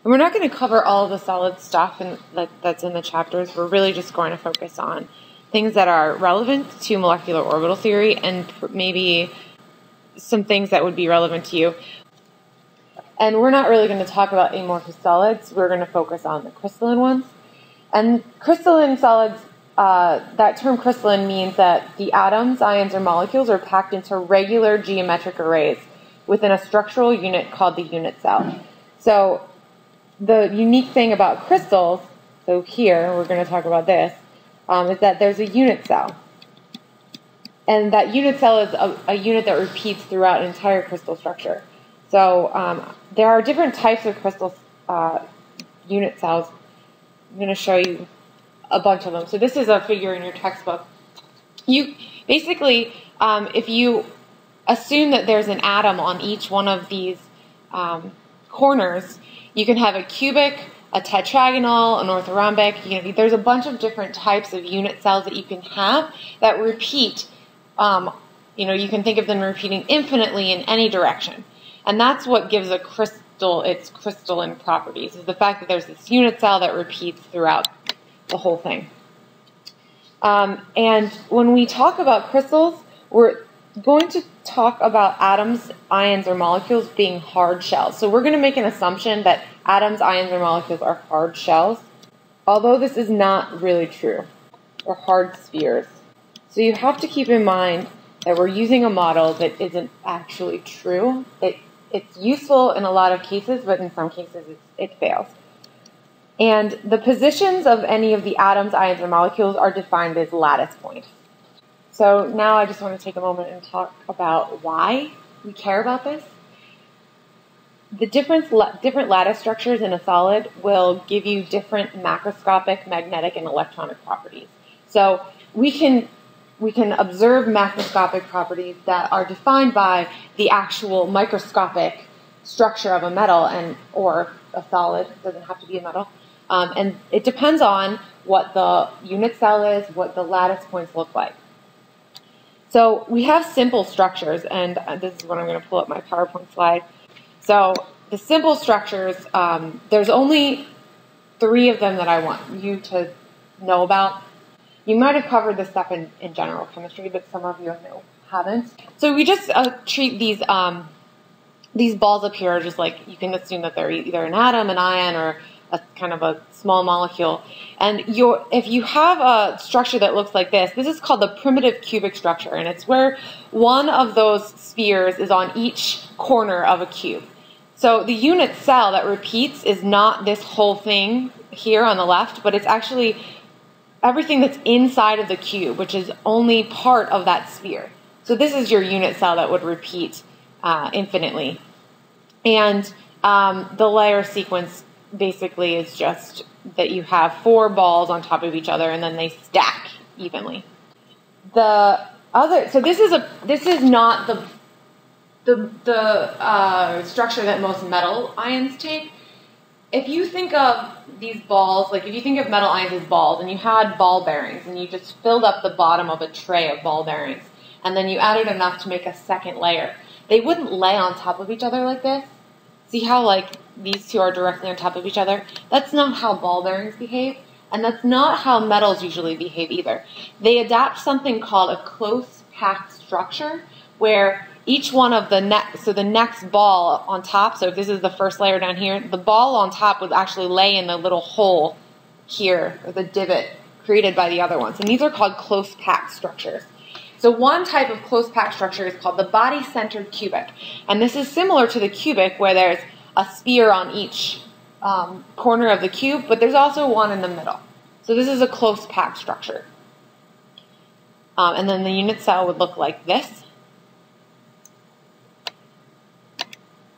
And we're not going to cover all of the solid stuff that's in the chapters. We're really just going to focus on things that are relevant to molecular orbital theory and maybe some things that would be relevant to you. And we're not really going to talk about amorphous solids. We're going to focus on the crystalline ones. And crystalline solids, that term crystalline means that the atoms, ions, or molecules are packed into regular geometric arrays within a structural unit called the unit cell. So the unique thing about crystals, so here we're going to talk about this, is that there's a unit cell. And that unit cell is a unit that repeats throughout an entire crystal structure. So there are different types of crystal unit cells. I'm going to show you a bunch of them. So this is a figure in your textbook. You basically, if you assume that there's an atom on each one of these corners, you can have a cubic, a tetragonal, an orthorhombic. There's a bunch of different types of unit cells that you can have that repeat. You can think of them repeating infinitely in any direction. And that's what gives a crystal its crystalline properties, is the fact that there's this unit cell that repeats throughout the whole thing. And when we talk about crystals, we're going to talk about atoms, ions, or molecules being hard shells. So we're going to make an assumption that atoms, ions, or molecules are hard shells, although this is not really true, or hard spheres. So you have to keep in mind that we're using a model that isn't actually true. It's useful in a lot of cases, but in some cases it fails. And the positions of any of the atoms, ions, or molecules are defined as lattice points. So now I just want to take a moment and talk about why we care about this. The different lattice structures in a solid will give you different macroscopic, magnetic, and electronic properties. So we can observe macroscopic properties that are defined by the actual microscopic structure of a metal or a solid. It doesn't have to be a metal. And it depends on what the unit cell is, what the lattice points look like. So we have simple structures, and this is when I'm going to pull up my PowerPoint slide. So the simple structures, there's only 3 of them that I want you to know about. You might have covered this stuff in general chemistry, but some of you haven't. So we just treat these balls up here just like you can assume that they're either an atom, an ion, or a kind of a small molecule. And if you have a structure that looks like this is called the primitive cubic structure, and it's where one of those spheres is on each corner of a cube. So the unit cell that repeats is not this whole thing here on the left, but it's actually everything that's inside of the cube, which is only part of that sphere. So this is your unit cell that would repeat infinitely. And the layer sequence basically is just that you have 4 balls on top of each other and then they stack evenly. So this is not the structure that most metal ions take. If you think of these balls, like if you think of metal ions as balls and you had ball bearings and you just filled up the bottom of a tray of ball bearings and then you added enough to make a second layer, they wouldn't lay on top of each other like this. See how these 2 are directly on top of each other? That's not how ball bearings behave, and that's not how metals usually behave either. They adapt something called a close packed structure, where each one of the next ball on top, so if this is the first layer down here, the ball on top would actually lay in the little hole here, or the divot created by the other ones. And these are called close packed structures. So one type of close packed structure is called the body-centered cubic. And this is similar to the cubic, where there's a sphere on each corner of the cube, but there's also one in the middle. So this is a close packed structure. And then the unit cell would look like this.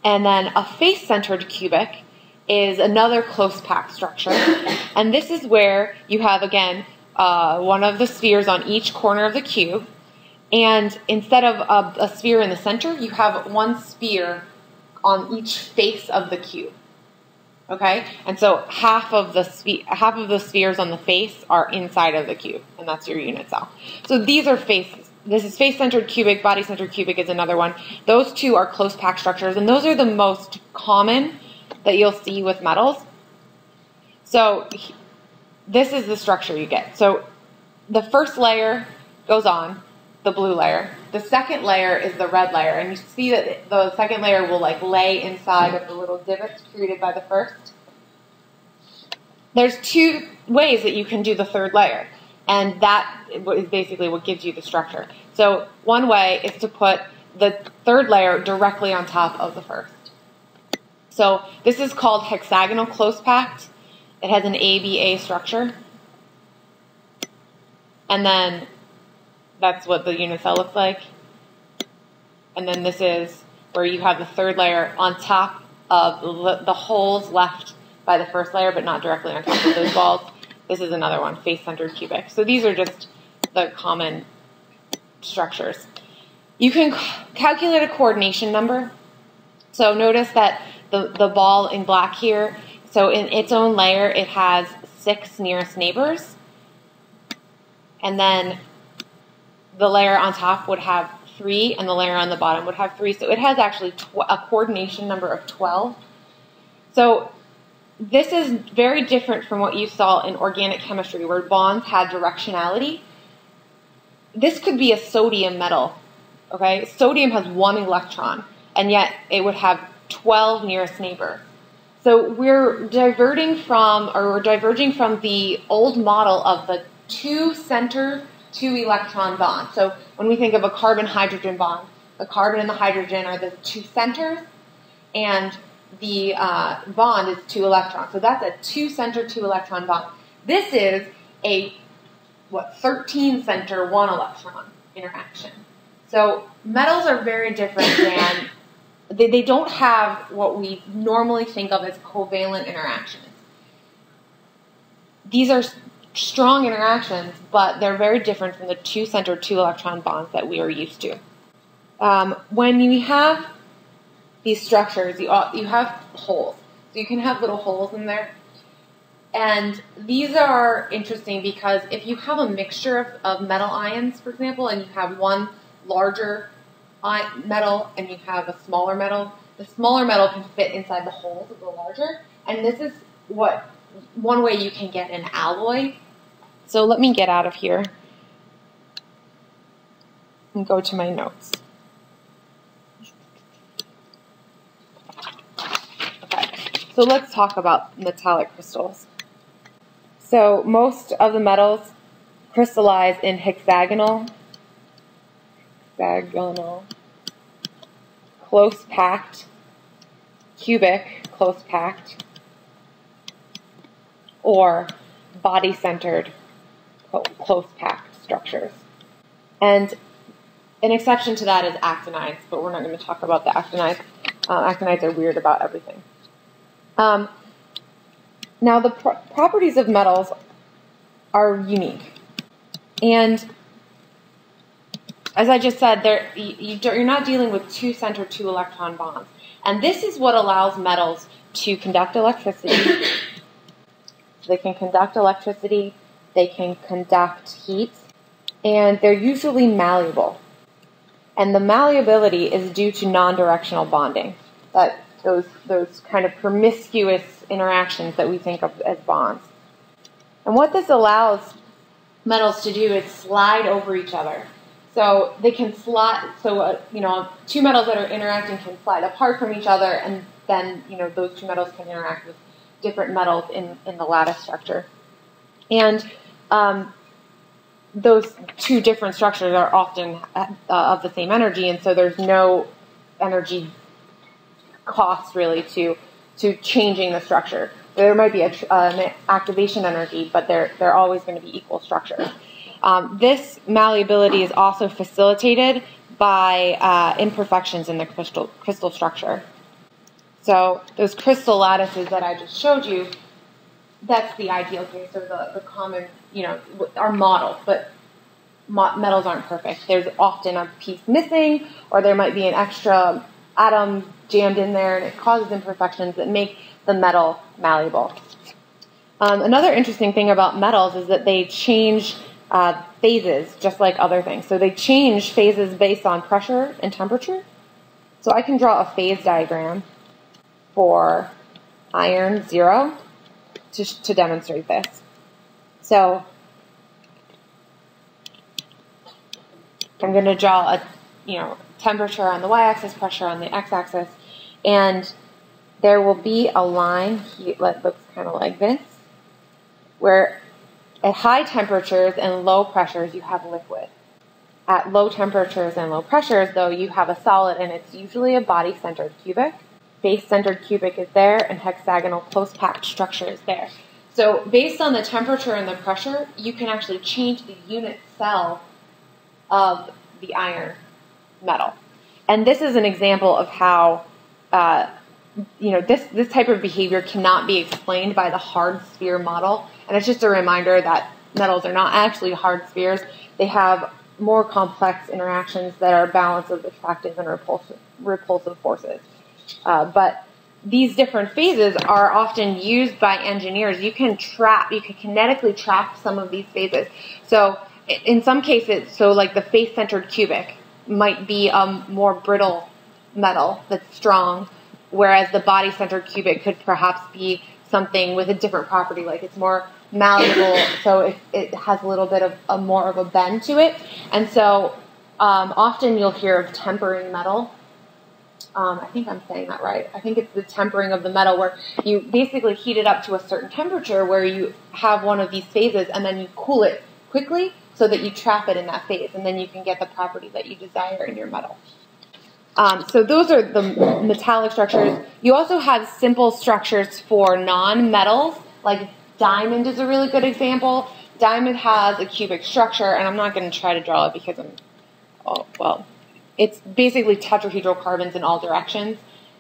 And then a face-centered cubic is another close packed structure. And this is where you have, again, one of the spheres on each corner of the cube. And instead of a sphere in the center, you have one sphere on each face of the cube. Okay? And so half of the spheres on the face are inside of the cube, and that's your unit cell. So these are faces. This is face-centered cubic, body-centered cubic is another one. Those 2 are close packed structures, and those are the most common that you'll see with metals. So this is the structure you get. So the first layer goes on, the blue layer. The second layer is the red layer, and you see that the second layer will like lay inside of the little divots created by the first. There's two ways that you can do the third layer, and that is basically what gives you the structure. So one way is to put the third layer directly on top of the first. So this is called hexagonal close packed. It has an ABA structure. And then that's what the unit cell looks like. And then this is where you have the third layer on top of the holes left by the first layer, but not directly on top of those balls. This is another one, face-centered cubic. So these are just the common structures. You can calculate a coordination number. So notice that the ball in black here, so in its own layer, it has 6 nearest neighbors. And then the layer on top would have 3, and the layer on the bottom would have 3. So it has actually a coordination number of 12. So this is very different from what you saw in organic chemistry, where bonds had directionality. This could be a sodium metal. Okay, sodium has 1 electron, and yet it would have 12 nearest neighbors. So we're diverging from the old model of the 2-center, 2-electron bond. So when we think of a carbon-hydrogen bond, the carbon and the hydrogen are the 2 centers, and the bond is 2 electrons. So that's a 2-center, 2-electron bond. This is a 13-center, 1-electron interaction. So metals are very different than, they don't have what we normally think of as covalent interactions. These are strong interactions, but they're very different from the 2-center, 2-electron bonds that we are used to. When you have these structures, you have holes. So you can have little holes in there. And these are interesting because if you have a mixture of metal ions, for example, and you have one larger metal and you have a smaller metal, the smaller metal can fit inside the holes of the larger. And this is one way you can get an alloy. So let me get out of here and go to my notes. Okay, so let's talk about metallic crystals. So most of the metals crystallize in hexagonal, close-packed, cubic, close-packed, or body-centered, close-packed structures. And an exception to that is actinides, but we're not going to talk about the actinides. Actinides are weird about everything. Now, the properties of metals are unique. And as I just said, you're not dealing with 2-center, 2-electron bonds. And this is what allows metals to conduct electricity. They can conduct electricity, they can conduct heat, and they're usually malleable. And the malleability is due to non-directional bonding, that those kind of promiscuous interactions that we think of as bonds. And what this allows metals to do is slide over each other. So they can slide, two metals that are interacting can slide apart from each other, and then, those two metals can interact with different metals in the lattice structure. And those two different structures are often of the same energy, and so there's no energy cost really to changing the structure. There might be an activation energy, but they're always going to be equal structures. This malleability is also facilitated by imperfections in the crystal structure. So those crystal lattices that I just showed you, that's the ideal case, or the common, our model, but metals aren't perfect. There's often a piece missing, or there might be an extra atom jammed in there, and it causes imperfections that make the metal malleable. Another interesting thing about metals is that they change phases, just like other things. So they change phases based on pressure and temperature. So I can draw a phase diagram for iron 0 to demonstrate this. So I'm going to draw a temperature on the y-axis, pressure on the x-axis, and there will be a line that looks kind of like this, where at high temperatures and low pressures you have liquid. At low temperatures and low pressures, though, you have a solid, and it's usually a body-centered cubic. Base-centered cubic is there, and hexagonal close-packed structure is there. So based on the temperature and the pressure, you can actually change the unit cell of the iron metal. And this is an example of how this type of behavior cannot be explained by the hard sphere model. And it's just a reminder that metals are not actually hard spheres. They have more complex interactions that are a balance of attractive and repulsive forces. But these different phases are often used by engineers. You can kinetically trap some of these phases. So in some cases, like the face-centered cubic might be a more brittle metal that's strong, whereas the body-centered cubic could perhaps be something with a different property, like it's more malleable, so it has a little bit of more of a bend to it. And so often you'll hear of tempering metal. I think I'm saying that right. I think it's the tempering of the metal, where you basically heat it up to a certain temperature where you have one of these phases, and then you cool it quickly so that you trap it in that phase, and then you can get the property that you desire in your metal. So those are the metallic structures. You also have simple structures for non-metals, like diamond is a really good example. Diamond has a cubic structure, and I'm not going to try to draw it because it's basically tetrahedral carbons in all directions,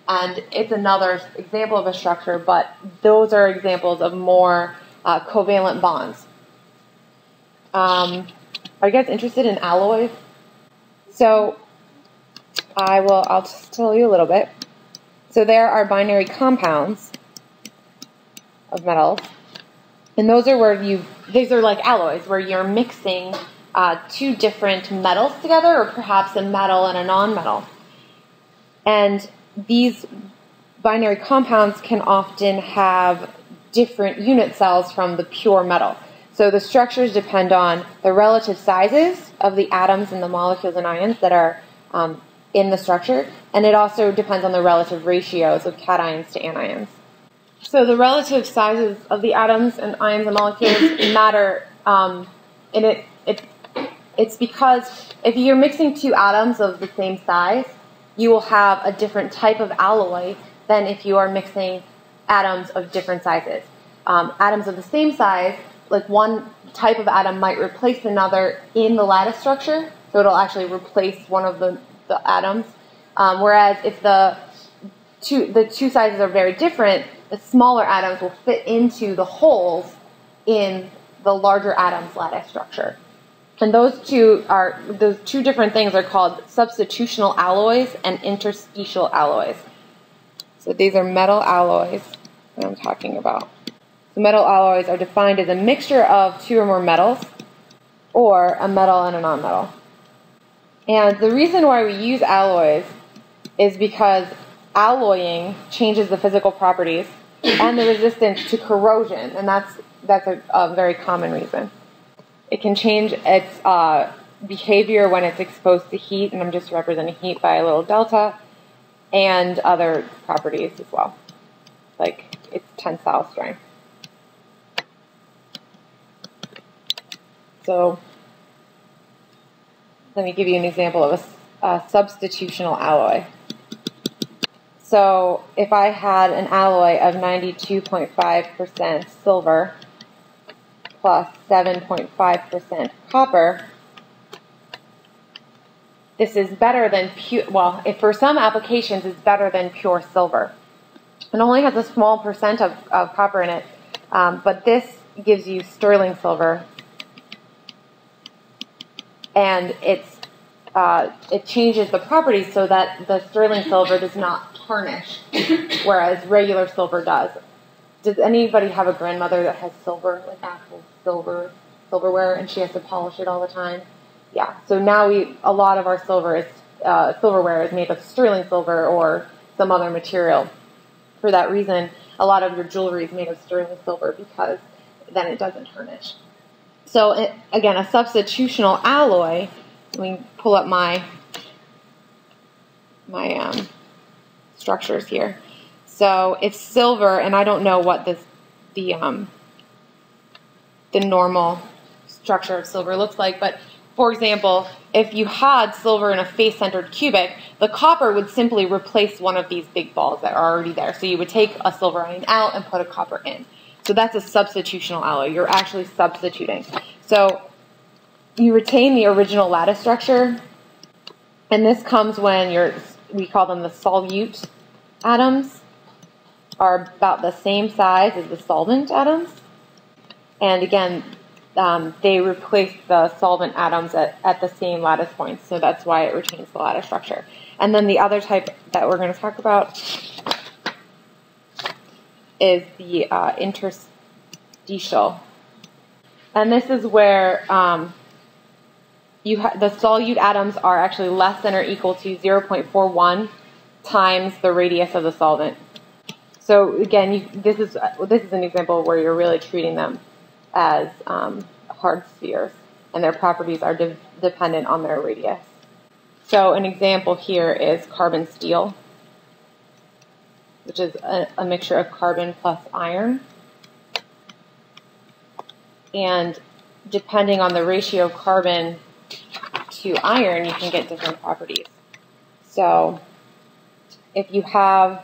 and it's another example of a structure, but those are examples of more covalent bonds. Are you guys interested in alloys? So I'll just tell you a little bit. So there are binary compounds of metals, and those are these are like alloys, where you're mixing two different metals together, or perhaps a metal and a non-metal. And these binary compounds can often have different unit cells from the pure metal. So the structures depend on the relative sizes of the atoms and the molecules and ions that are in the structure, and it also depends on the relative ratios of cations to anions. So the relative sizes of the atoms and ions and molecules matter, and it's because if you're mixing two atoms of the same size, you will have a different type of alloy than if you are mixing atoms of different sizes. Atoms of the same size, like one type of atom might replace another in the lattice structure, so it'll actually replace one of the atoms. Whereas if the two sizes are very different, the smaller atoms will fit into the holes in the larger atom's lattice structure. And those two different things are called substitutional alloys and interstitial alloys. So these are metal alloys that I'm talking about. So metal alloys are defined as a mixture of two or more metals, or a metal and a nonmetal. And the reason why we use alloys is because alloying changes the physical properties and the resistance to corrosion, and that's a very common reason. It can change its behavior when it's exposed to heat, and I'm just representing heat by a little delta, and other properties as well, like its tensile strength. So let me give you an example of a substitutional alloy. So if I had an alloy of 92.5% silver plus 7.5% copper, this is better than for some applications, it's better than pure silver. It only has a small percent of copper in it, but this gives you sterling silver, and it changes the properties so that the sterling silver does not tarnish, whereas regular silver does. Does anybody have a grandmother that has silver, like actual silverware, and she has to polish it all the time? Yeah. So now a lot of our silverware is made of sterling silver or some other material. for that reason, a lot of your jewelry is made of sterling silver because then it doesn't tarnish. So again, a substitutional alloy. Let me pull up my structures here. So it's silver, and I don't know what the normal structure of silver looks like, but for example, if you had silver in a face-centered cubic, the copper would simply replace one of these big balls that are already there. So you would take a silver ion out and put a copper in. So that's a substitutional alloy. You're actually substituting. So you retain the original lattice structure, and this comes when we call them the solute atoms are about the same size as the solvent atoms. And again, they replace the solvent atoms at the same lattice points, so that's why it retains the lattice structure. And then the other type that we're going to talk about is the interstitial. And this is where the solute atoms are actually less than or equal to 0.41 times the radius of the solvent. So again, this is an example where you're really treating them as hard spheres, and their properties are dependent on their radius. So an example here is carbon steel, which is a mixture of carbon plus iron. And depending on the ratio of carbon to iron, you can get different properties. So if you have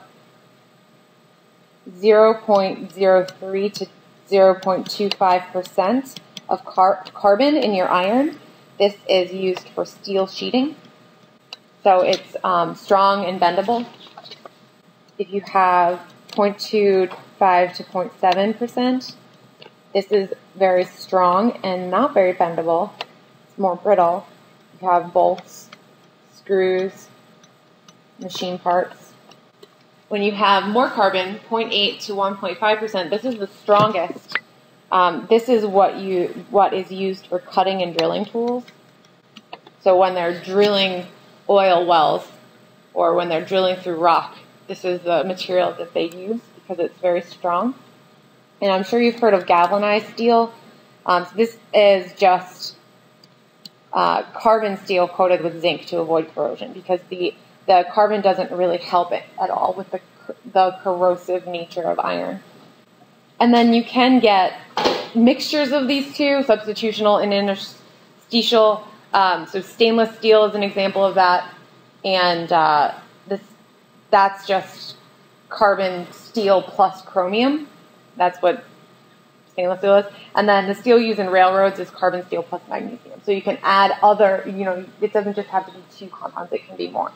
0.03 to 0.25% of carbon in your iron, this is used for steel sheeting. So it's strong and bendable. If you have 0.25 to 0.7%, this is very strong and not very bendable. It's more brittle. You have bolts, screws, machine parts. When you have more carbon, 0.8 to 1.5%, this is the strongest. This is what is used for cutting and drilling tools. So when they're drilling oil wells or when they're drilling through rock, this is the material that they use because it's very strong. And I'm sure you've heard of galvanized steel. So this is just carbon steel coated with zinc to avoid corrosion because the carbon doesn't really help it at all with the corrosive nature of iron. And then you can get mixtures of these two, substitutional and interstitial. So stainless steel is an example of that. And that's just carbon steel plus chromium. That's what stainless steel is. And then the steel used in railroads is carbon steel plus magnesium. So you can add other, it doesn't just have to be two compounds, it can be more.